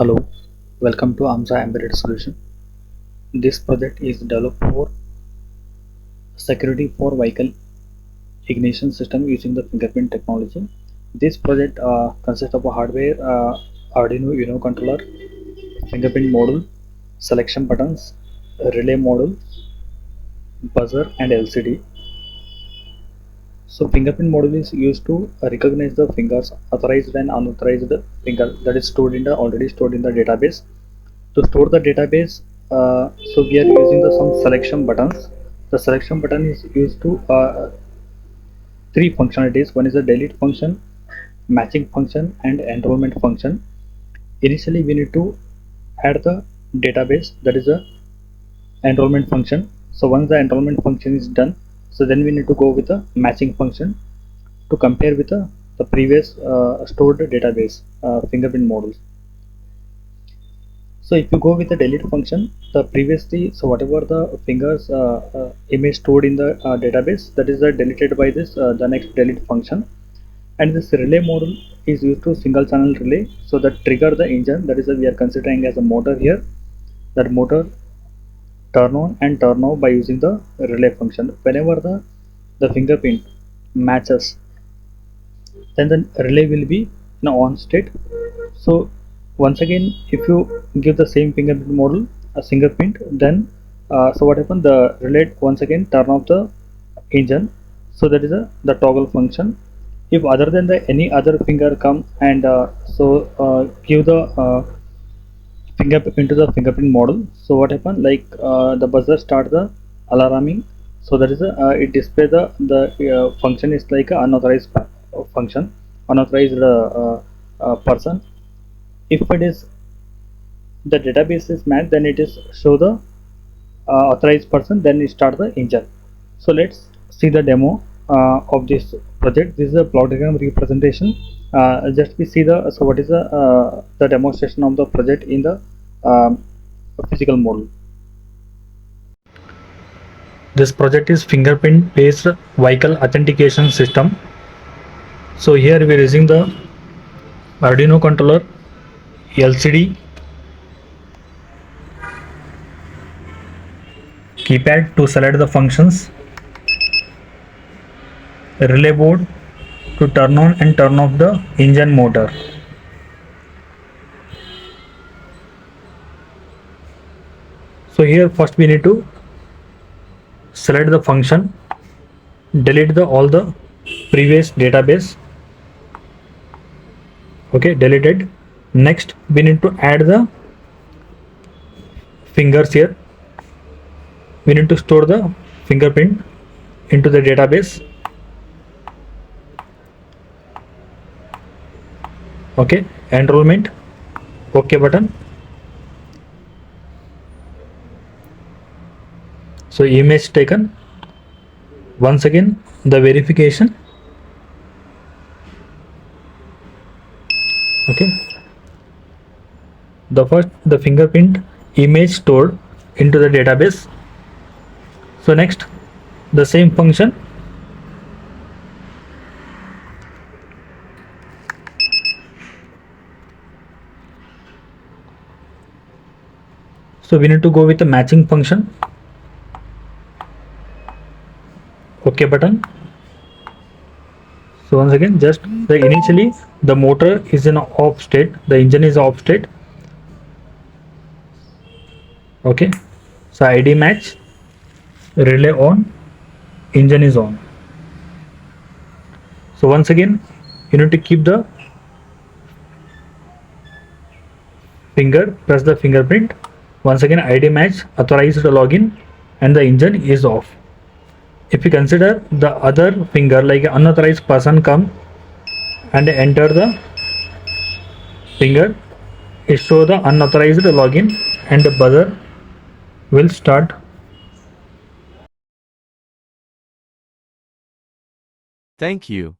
Hello, welcome to AMSA Embedded Solution. This project is developed for security for vehicle ignition system using the fingerprint technology. This project consists of a hardware Arduino Uno controller, fingerprint module, selection buttons, relay module, buzzer, and LCD. So fingerprint module is used to recognize the fingers, authorized and unauthorized finger that is stored in the already stored in the database. To store the database, so we are using the some selection buttons. The selection button is used to three functionalities. One is the delete function, matching function, and enrollment function. Initially we need to add the database, that is the enrollment function. So once the enrollment function is done, so then we need to go with the matching function to compare with the previous stored database fingerprint models. So if you go with the delete function, the previously, so whatever the fingers image stored in the database, that is deleted by this the next delete function. And this relay module is used to single channel relay, so that trigger the engine, that is we are considering as a motor here. That motor turn on and turn off by using the relay function. Whenever the fingerprint matches, then the relay will be in on state. So once again, if you give the same fingerprint model a fingerprint, then so what happens, the relay once again turn off the engine. So that is the toggle function. If other than the any other finger come and give the finger into the fingerprint model, so what happen, like the buzzer start the alarming. So that is it display the function is like a unauthorized function, unauthorized person. If it is the database is matched, then it is show the authorized person, then it start the engine. So let's see the demo of this project. This is a block diagram representation. Just we see the, so what is the demonstration of the project in the physical model. This project is fingerprint based vehicle authentication system. So here we are using the Arduino controller, LCD, keypad to select the functions, relay board to turn on and turn off the engine motor. So here first we need to select the function, delete all the previous database. Okay, deleted. Next we need to add the fingers here. We need to store the fingerprint into the database. Okay, enrollment, OK button. So image taken. Once again the verification. Okay, the fingerprint image stored into the database. So next the same function, so we need to go with the matching function. OK button. So once again, just initially the motor is in off state, the engine is off state. Okay, so ID match, relay on, engine is on. So once again you need to keep the finger, press the fingerprint. Once again ID match, authorized login, and the engine is off. If you consider the other finger, like unauthorized person come and enter the finger, it show the unauthorized login and the buzzer will start. Thank you.